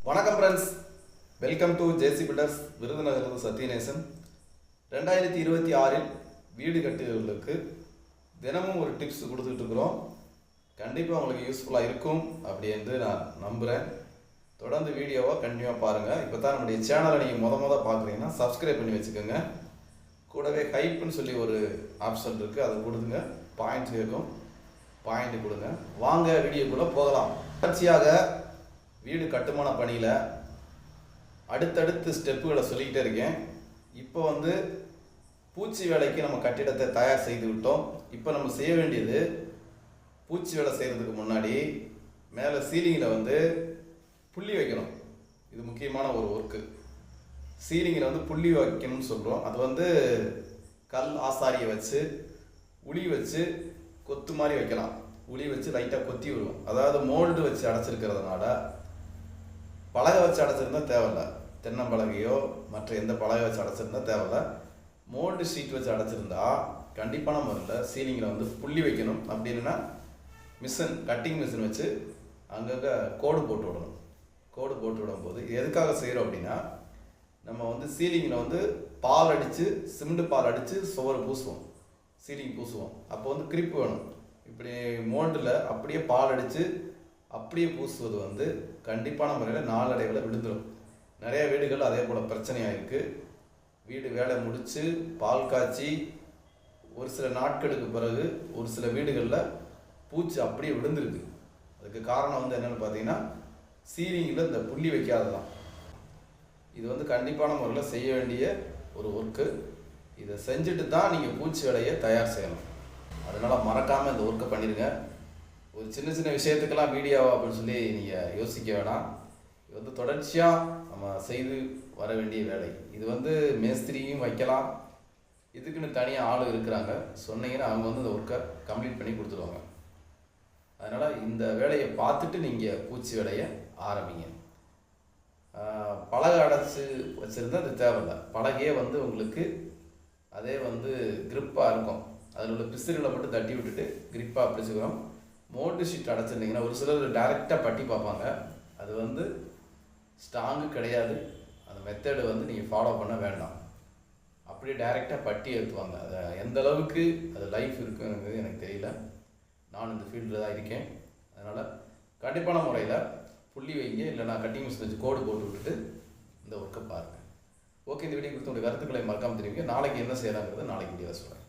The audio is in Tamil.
வணக்கம் friends, welcome to JC builders Virudhunagar Sathyanesan. 2026 வீடு கட்டுவர்களுக்கு தினமும் ஒரு டிப்ஸ் கொடுத்துட்டு இருக்கிறோம். கண்டிப்பாக உங்களுக்கு யூஸ்ஃபுல்லாக இருக்கும் அப்படி என்று நான் நம்புகிறேன். தொடர்ந்து வீடியோவை கண்டினியூவாக பாருங்கள். இப்போ தான் நம்முடைய சேனலை நீங்கள் முத பார்க்குறீங்கன்னா சப்ஸ்கிரைப் பண்ணி வச்சுக்கோங்க. கூடவே ஹைப்னு சொல்லி ஒரு ஆப்ஷன் இருக்குது, அதை கொடுத்துங்க. பாயிண்ட் கேட்கும், பாயிண்ட் கொடுங்க. வாங்க வீடியோக்குள்ளே போகலாம். தொடர்ச்சியாக வீடு கட்டுமான பணியில் அடுத்தடுத்து ஸ்டெப்புகளை சொல்லிக்கிட்டே இருக்கேன். இப்போ பூச்சி வேலைக்கு நம்ம கட்டிடத்தை தயார் செய்து விட்டோம். இப்போ நம்ம செய்ய வேண்டியது, பூச்சி வேலை செய்கிறதுக்கு முன்னாடி மேலே சீலிங்கில் புள்ளி வைக்கணும். இது முக்கியமான ஒரு ஒர்க்கு. சீலிங்கில் புள்ளி வைக்கணும்னு சொல்கிறோம். அது கல் ஆசாரியை வச்சு உளி வச்சு கொத்து மாதிரி வைக்கலாம். உளி வச்சு லைட்டாக கொத்தி விடுவோம். அதாவது மோல்டு வச்சு அடைச்சிருக்கிறதுனால பலகை வச்சு அடைச்சிருந்தா தேவையில்லை. தென்னம்பலகையோ மற்ற எந்த பலகை வச்சு அடைச்சிருந்தா தேவையில்லை. மோல்டு ஷீட் வச்சு அடைச்சிருந்தா கண்டிப்பான முறையில் சீலிங்கில் புள்ளி வைக்கணும். அப்படி இல்லைன்னா மிஷின், கட்டிங் மிஷின் வச்சு அங்கங்கே கோடு போட்டு விடணும். கோடு போட்டு விடும்போது எதுக்காக செய்கிறோம் அப்படின்னா, நம்ம சீலிங்கில் பால் அடித்து, சிமெண்ட் பால் அடித்து சுவர் பூசுவோம், சீலிங் பூசுவோம். அப்போ கிரிப் வேணும். இப்படி மோல்டில் அப்படியே பால் அடித்து அப்படியே பூசுவது கண்டிப்பான முறையில் நாளடைவில் விழுந்துடும். நிறைய வீடுகள் அதே போல் பிரச்சனையாக இருக்குது. வீடு வேலை முடித்து பால் காய்ச்சி ஒரு சில நாட்களுக்கு பிறகு ஒரு சில வீடுகளில் பூச்சி அப்படியே விழுந்துருக்கு. அதுக்கு காரணம் என்னென்னு பார்த்தீங்கன்னா, சீலிங்கில் இந்த புள்ளி வைக்காததான். இது கண்டிப்பான முறையில் செய்ய வேண்டிய ஒரு ஒர்க்கு. இதை செஞ்சுட்டு தான் நீங்கள் பூச்சி வேலையை தயார் செய்யணும். அதனால் மறக்காமல் இந்த ஒர்க்கை பண்ணிடுங்க. ஒரு சின்ன சின்ன விஷயத்துக்கெல்லாம் வீடியோ அப்படின்னு சொல்லி நீங்கள் யோசிக்க வேணாம். இது தொடர்ச்சியாக நம்ம செய்து வர வேண்டிய வேலை. இது மேஸ்திரியும் வைக்கலாம். இதுக்குன்னு தனியாக ஆள் இருக்கிறாங்க. சொன்னீங்கன்னா அவங்க இந்த ஒர்க்கை கம்ப்ளீட் பண்ணி கொடுத்துருவாங்க. அதனால் இந்த வேலையை பார்த்துட்டு நீங்கள் பூச்சி வேலையை ஆரம்பிங்க. பலகை அடைச்சி வச்சுருந்தா அது தேவையில்லை. பலகையே உங்களுக்கு அதே கிரிப்பாக இருக்கும். அதில் உள்ள பிசிறில் மட்டும் தட்டி விட்டுட்டு கிரிப்பாக பிடிச்சிக்கிறோம். மோல்டு ஷீட் அடைச்சிருந்தீங்கன்னா ஒரு சிலர் டைரெக்டாக பட்டி பார்ப்பாங்க. அது ஸ்ட்ராங்கு கிடையாது. அந்த மெத்தடு நீங்கள் ஃபாலோ பண்ண வேண்டாம். அப்படியே டைரெக்டாக பட்டி ஏற்றுவாங்க. அதை எந்த அளவுக்கு அது லைஃப் இருக்குங்கிறது எனக்கு தெரியல. நான் இந்த ஃபீல்டில் தான் இருக்கேன். அதனால் கண்டிப்பான முறையில் புள்ளி வைங்க, இல்லைனா கட்டிங் மிஷின் வச்சு கோடு போட்டு விட்டுட்டு இந்த ஒர்க்கை பாருங்கள். ஓகே, இந்த வீடியோ கொடுத்து உங்களுடைய கருத்துக்களை மறக்காமல் தெரிவிங்க. நாளைக்கு என்ன செய்யலாங்கிறத நாளைக்கு வீடியோ சொல்கிறேன்.